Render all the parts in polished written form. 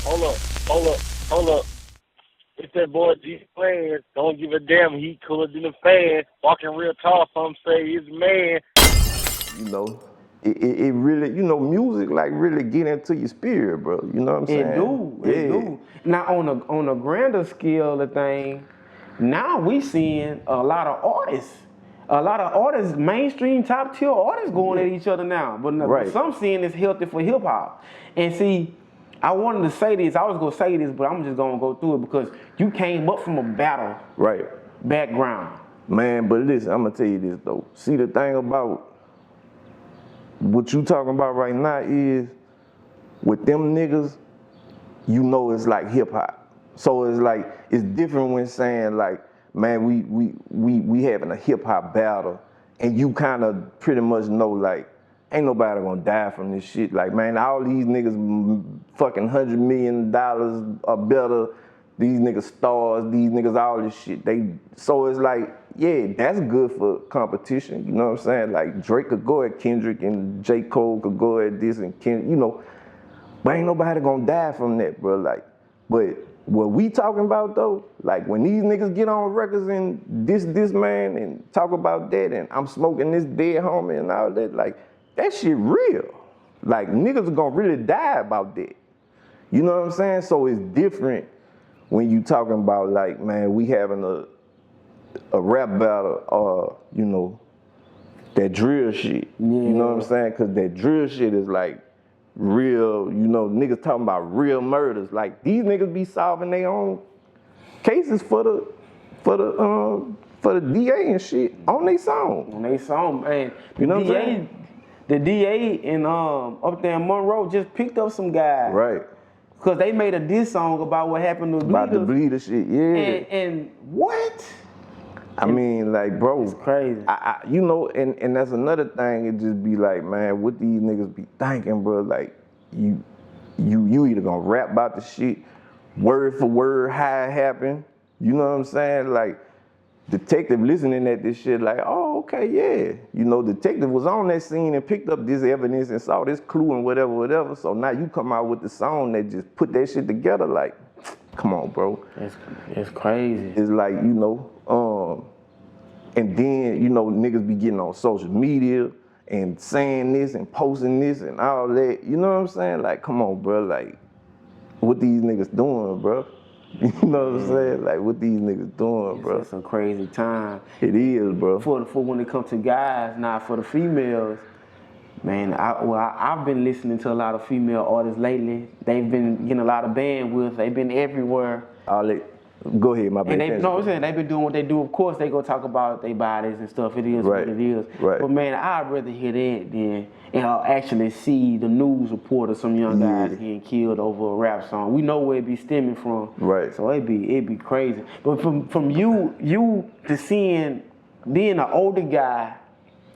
Hold up, hold up, hold up. It's that boy G Plans. Don't give a damn. He cooler than a fan. Walking real tall. Some say he's a man. You know, it really, music like really get into your spirit, bro. You know what I'm It saying? do, it Yeah. do. Now on a grander scale of thing, now we seeing a lot of artists, mainstream top tier artists going at each other now. But Right. some seeing it's healthy for hip hop. And see, I wanted to say this. I was gonna say this, but I'm just gonna go through it because you came up from a battle Right. background. Man, but listen, I'm gonna tell you this though. See, the thing about what you talking about right now is with them niggas, it's like hip hop. So it's like it's different when saying like, man, we having a hip hop battle, and you kind of pretty much know like, ain't nobody gonna die from this shit. Like, man, all these niggas fucking $100 million or better. These niggas stars, these niggas all this shit. So it's like, yeah, that's good for competition. You know what I'm saying? Like Drake could go at Kendrick and J. Cole could go at this and but ain't nobody gonna die from that, bro. Like, but what we talking about though, like when these niggas get on records and this man and talk about that and I'm smoking this dead homie and all that, like that shit real. Like niggas are gonna really die about that. You know what I'm saying? So it's different when you talking about like, man, we having a rap battle or, that drill shit. Yeah. You know what I'm saying? Cause that drill shit is like real, niggas talking about real murders. Like these niggas be solving their own cases for the DA and shit on their song. On they song, man. You know what I'm saying? The DA in up there in Monroe just picked up some guys. Right. Cause they made a diss song about what happened to About the Bleeders. bleeder shit, yeah. And what? I mean, like, bro, It's crazy. And that's another thing. It just be like, man, what these niggas be thinking, bro? Like, you either gonna rap about the shit word for word how it happened. You know what I'm saying? Like, detective listening at this shit, like, oh, okay, yeah. Detective was on that scene and picked up this evidence and saw this clue and whatever. So now you come out with the song that just put that shit together. Like, come on, bro. It's crazy. It's like, and then, niggas be getting on social media and saying this and posting this and all that. You know what I'm saying? Like, come on, bro. Like, what these niggas doing, bro? You know what I'm saying? Like, what these niggas doing, bro? It's a crazy time. It is, bro. For when it comes to guys, now for the females, man, I've been listening to a lot of female artists lately. They've been getting a lot of bandwidth. They've been everywhere. Go ahead, my bad. I'm saying they've been doing what they do. Of course, they go talk about their bodies and stuff. It is Right. what it is. Right. But man, I'd rather hear that than actually see the news report of some young guys getting killed over a rap song. We know where it be stemming from. Right. So it'd be crazy. But from you to seeing, being an older guy,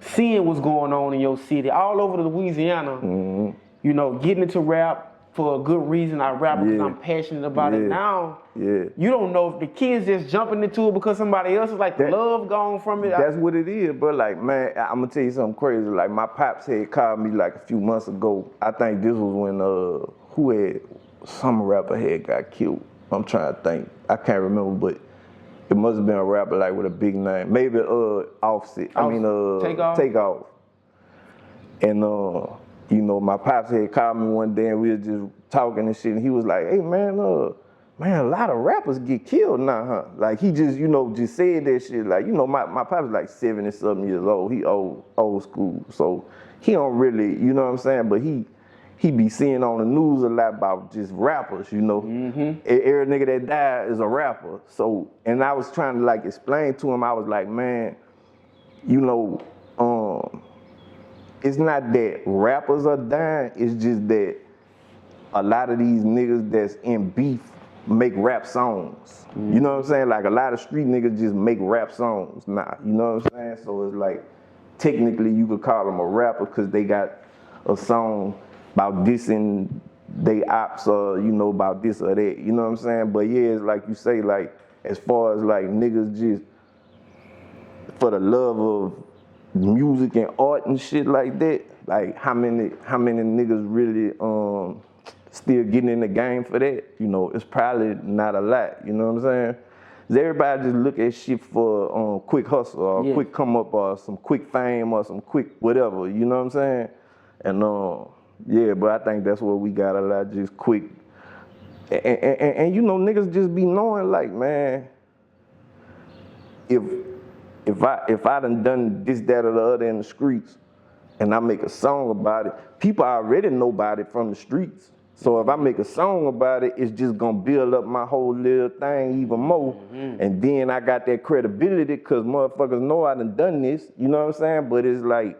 seeing what's going on in your city, all over Louisiana, getting into rap for a good reason. I rap because I'm passionate about it now. Yeah. You don't know if the kids just jumping into it because somebody else is like the love gone from it. That's what it is, bro. Like, man, I'm gonna tell you something crazy. Like, my pops had called me like a few months ago. I think this was when some rapper had got killed. I'm trying to think. I can't remember, but it must have been a rapper like with a big name. Maybe Offset. Takeoff. And my pops had called me one day and we were just talking and shit. And he was like, "Hey man, a lot of rappers get killed now, huh?" Like he just, just said that shit. Like, my pop's like 70-something years old. He old school. So he don't really, you know what I'm saying? But he be seeing on the news a lot about just rappers, Mm-hmm. Every nigga that died is a rapper. So, and I was trying to like explain to him, I was like, man, it's not that rappers are dying, it's just that a lot of these niggas that's in beef make rap songs. Mm-hmm. You know what I'm saying? Like a lot of street niggas just make rap songs now. You know what I'm saying? So it's like, technically you could call them a rapper because they got a song about dissing they ops or, about this or that. You know what I'm saying? But yeah, it's like you say, like, as far as like niggas just for the love of music and art and shit like that, like how many niggas really still getting in the game for that, you know, it's probably not a lot, you know what I'm saying? 'Cause everybody just look at shit for quick hustle or quick come up or some quick fame or some quick whatever, you know what I'm saying? And yeah, but I think that's what we got a lot, just quick. And you know, niggas just be knowing like, man, if I done this, that, or the other in the streets, and I make a song about it, people already know about it from the streets. So if I make a song about it, it's just gonna build up my whole little thing even more. And then I got that credibility because motherfuckers know I done this, you know what I'm saying? But it's like,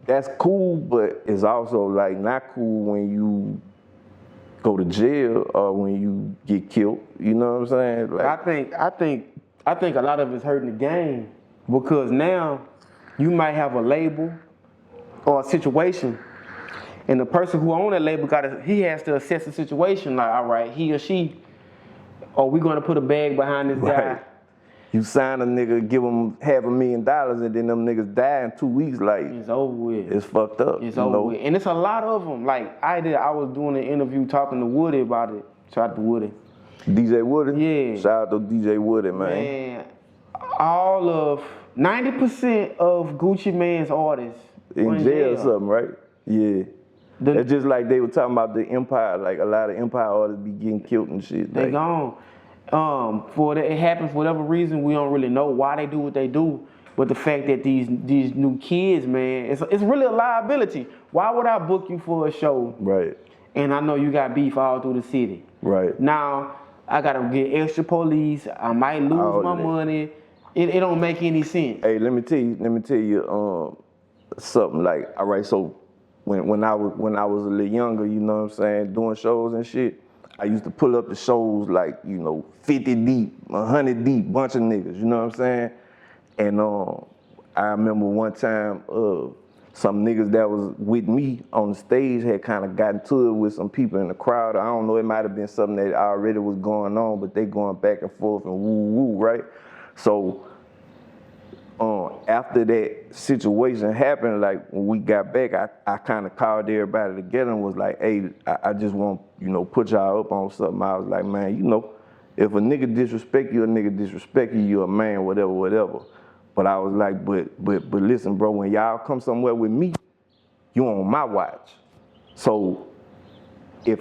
that's cool, but it's also like not cool when you go to jail or when you get killed, you know what I'm saying? Like, I think a lot of it's hurting the game because now you might have a label or a situation, and the person who own that label he has to assess the situation. Like, all right, he or she, are we gonna put a bag behind this guy? You sign a nigga, give him $500,000, and then them niggas die in 2 weeks. Like, it's over with. It's fucked up. It's over with, and it's a lot of them. Like I was doing an interview talking to Woody about it. Shout out to Woody. DJ Woody? Yeah. Shout out to DJ Woody, man. Man, all of 90% of Gucci Mane's artists in jail or something, right? Yeah. It's just like they were talking about the Empire, like a lot of Empire artists be getting killed and shit. They gone. It happens for whatever reason. We don't really know why they do what they do. But the fact that these new kids, man, it's really a liability. Why would I book you for a show? Right. And I know you got beef all through the city. Right. Now, I gotta get extra police. I might lose my money. It don't make any sense. Hey, let me tell you something. Like, all right, so when I was a little younger, you know what I'm saying, doing shows and shit, I used to pull up the shows like, you know, 50 deep, 100 deep, bunch of niggas, you know what I'm saying? And I remember one time some niggas that was with me on the stage had kind of gotten to it with some people in the crowd. I don't know, it might have been something that already was going on, but they going back and forth and woo-woo, right? So after that situation happened, like when we got back, I kind of called everybody together and was like, hey, I just want, you know, put y'all up on something. I was like, man, you know, if a nigga disrespect you, you a man, whatever. But I was like, but listen, bro, when y'all come somewhere with me, you on my watch. So if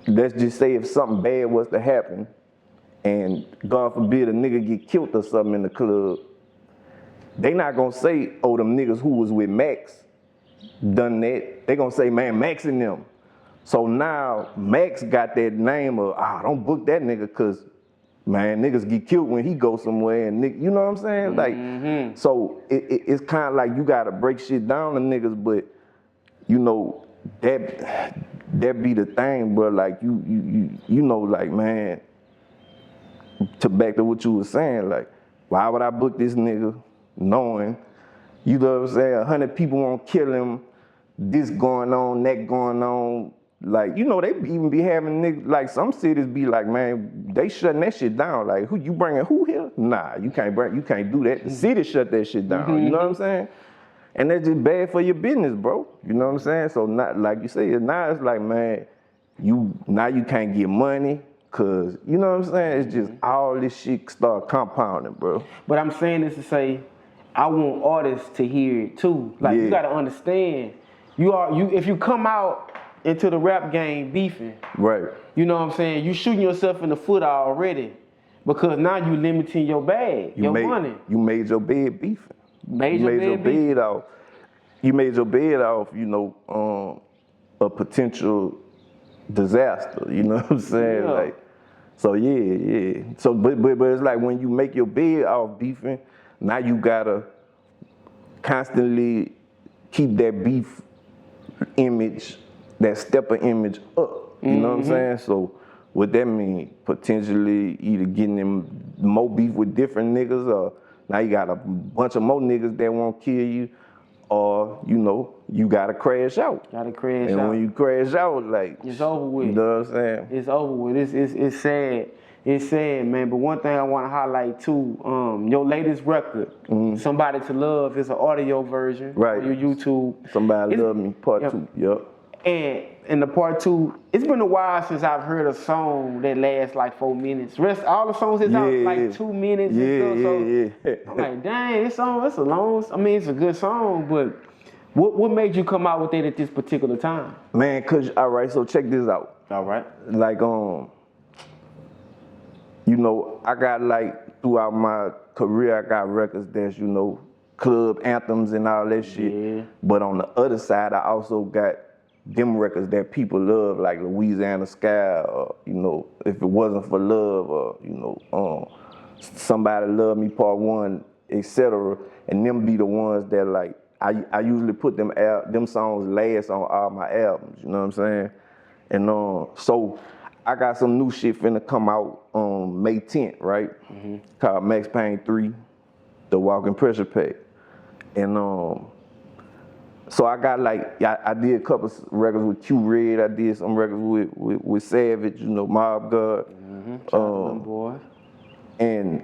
let's just say if something bad was to happen, and God forbid a nigga get killed or something in the club, they not gonna say, oh, them niggas who was with Max done that. They gonna say, man, Max and them. So now Max got that name of, don't book that nigga, cause man, niggas get killed when he goes somewhere, and you know what I'm saying? Like, so it's kind of like you gotta break shit down to niggas, but you know that be the thing, bro. Like you know, like, man, to back to what you were saying, like, why would I book this nigga knowing, you know what I'm saying, 100 people won't kill him, this going on, that going on. Like, you know, they even be having niggas, like some cities be like, man, they shutting that shit down. Like, who you bringing who here? Nah, you can't do that. The city shut that shit down, you know what I'm saying? And that's just bad for your business, bro. You know what I'm saying? So not like you say, now it's like, man, now you can't get money, cause you know what I'm saying? It's just all this shit start compounding, bro. But I'm saying this to say, I want artists to hear it too. Like, you gotta understand, if you come out into the rap game beefing, right? You know what I'm saying? You shooting yourself in the foot already, because now you limiting your bag, your money. You made your bed beefing. You made your bed off, you know, a potential disaster. You know what I'm saying? Yeah. Like, so yeah. So but it's like when you make your bed off beefing, now you gotta constantly keep that beef image, that stepper image up. You know what I'm saying? So what that mean? Potentially either getting them more beef with different niggas, or now you got a bunch of more niggas that won't kill you, or you know, you gotta crash out. And when you crash out, like, it's over with. You know what I'm saying? It's over with. It's sad. It's sad, man. But one thing I want to highlight too, your latest record, Somebody to Love, is an audio version. Right. On your YouTube. Somebody Love Me Part 2. Yep. And the part 2, it's been a while since I've heard a song that lasts like 4 minutes. All the songs is out like 2 minutes and stuff. So I'm like, dang, this song, it's a long. I mean, it's a good song, but what made you come out with it at this particular time? Man, cause all right, so check this out. All right. Like you know, I got like throughout my career, I got records that's, you know, club anthems and all that shit. Yeah. But on the other side, I also got them records that people love, like Louisiana Sky, or, you know, If It Wasn't For Love, or, you know, Somebody Love Me Part 1, etc. And them be the ones that, like, I usually put them songs last on all my albums, you know what I'm saying? And so I got some new shit finna come out on May 10th, right? Called Max Payne 3, The Walking Pressure Pack. And so I got like, I did a couple records with Q Red, I did some records with Savage, you know, Mob God. Boy. And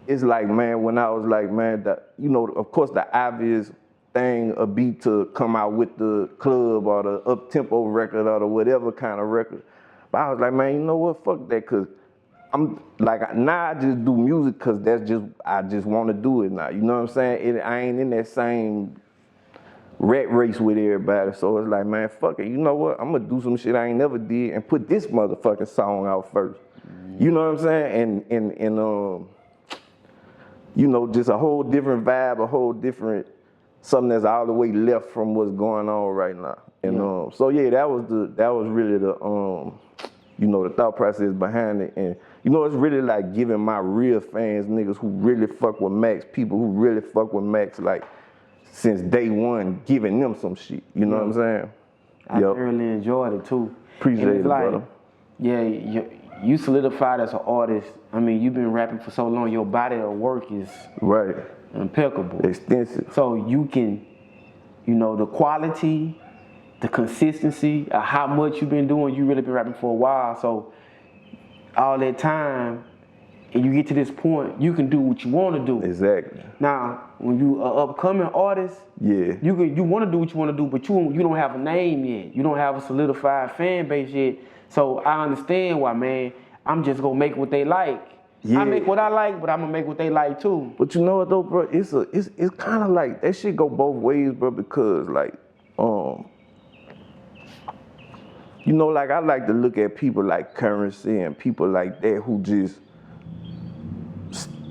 it's like, man, when I was like, man, you know, of course the obvious thing would be to come out with the club or the up-tempo record or the whatever kind of record. But I was like, man, you know what, fuck that, cause I'm like, now I just do music cause I just wanna do it now, you know what I'm saying? I ain't in that same rat race with everybody, so it's like, man, fuck it, you know what, I'm gonna do some shit I ain't never did and put this motherfucking song out first. You know what I'm saying? And you know, just a whole different vibe, a whole different, something that's all the way left from what's going on right now. And so yeah, that was really the you know, the thought process behind it. And you know, it's really like giving my real fans, niggas who really fuck with Max, people who really fuck with Max, like since day one, giving them some shit. You know what I'm saying? I thoroughly enjoyed it too. Appreciate it, like, brother. Yeah, you solidified as an artist. I mean, you've been rapping for so long, your body of work is right, impeccable. Extensive. So you can, you know, the quality, the consistency, how much you've been doing, you really been rapping for a while. So all that time, and you get to this point, you can do what you want to do. Exactly. Now, when you an upcoming artist, yeah, you want to do what you want to do, but you don't have a name yet. You don't have a solidified fan base yet. So I understand why, man. I'm just gonna make what they like. Yeah. I make what I like, but I'm gonna make what they like too. But you know what though, bro? It's kind of like that shit go both ways, bro. Because like, you know, like I like to look at people like Currency and people like that who just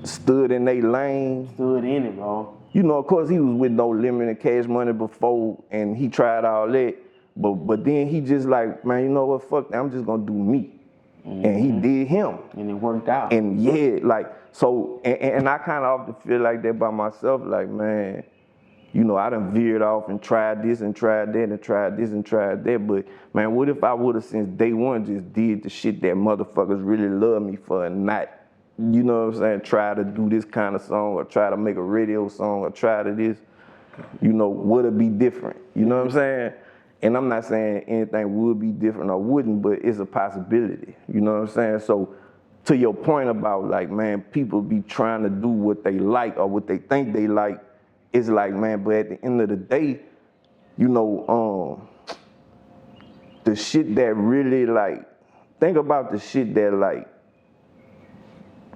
stood in their lane. Stood in it, bro. You know, of course he was with No Limit and Cash Money before, and he tried all that. But then he just like, man, you know what, fuck that, I'm just gonna do me. And he did him. And it worked out. And yeah, like, so, and I kind of often feel like that by myself, like, man, you know, I done veered off and tried this and tried that and tried this and tried that, but man, what if I would've since day one just did the shit that motherfuckers really love me for and not, you know what I'm saying, try to do this kind of song or try to make a radio song or try to this, you know, would it be different? You know what I'm saying? And I'm not saying anything would be different or wouldn't, but it's a possibility. You know what I'm saying? So to your point about like, man, people be trying to do what they like or what they think they like, it's like, man, but at the end of the day, you know, the shit that really like, think about the shit that like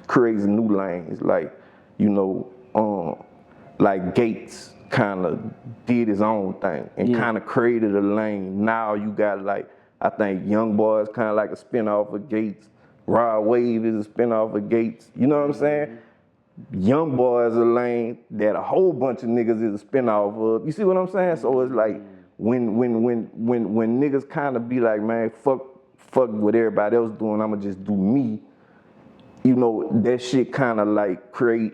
creates new lanes, like, you know, like Gates kind of did his own thing and kind of created a lane. Now you got like, I think Young Boy is kind of like a spinoff of Gates. Rod Wave is a spinoff of Gates. You know what I'm saying? Young Boy is a lane that a whole bunch of niggas is a spinoff of. You see what I'm saying? So it's like when niggas kind of be like, man, fuck what everybody else doing, I'ma just do me. You know, that shit kind of like create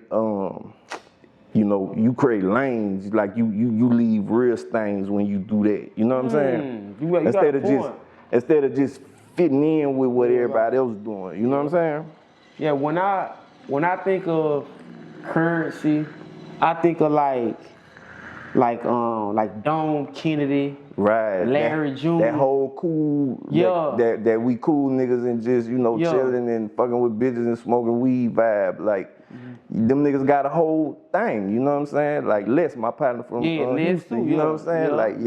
you know, you create lanes, like you leave real stains when you do that. You know what I'm saying? You instead of just fitting in with what everybody else is doing. You know what I'm saying? Yeah, when I think of Currency, I think of like Dom Kennedy, right? Larry Jr. That whole cool, that we cool niggas and just, you know, chilling and fucking with bitches and smoking weed vibe. Like, them niggas got a whole thing, you know what I'm saying? Like Les, my partner from Houston, you know what I'm saying? Like,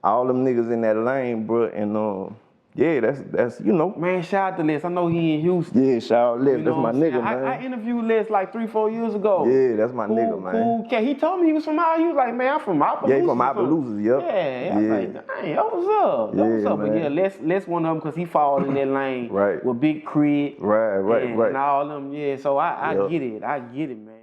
all them niggas in that lane, bro, and yeah, that's you know. Man, shout out to Les. I know he in Houston. Yeah, shout out Les. You know That's my what I'm saying? nigga, man. I interviewed Les like 3-4 years ago. Yeah, that's my nigga, man. Cool cat. He told me he was from out. He was like, man, I'm from Opelousas. Yeah, he from Opelousas, yep. Yeah, I was like, dang, what's up? Yeah, What's up? man. But yeah, Les one of them because he fall in that lane Right. with Big Crit. Right. And all them. Yeah, so I get it. I get it, man.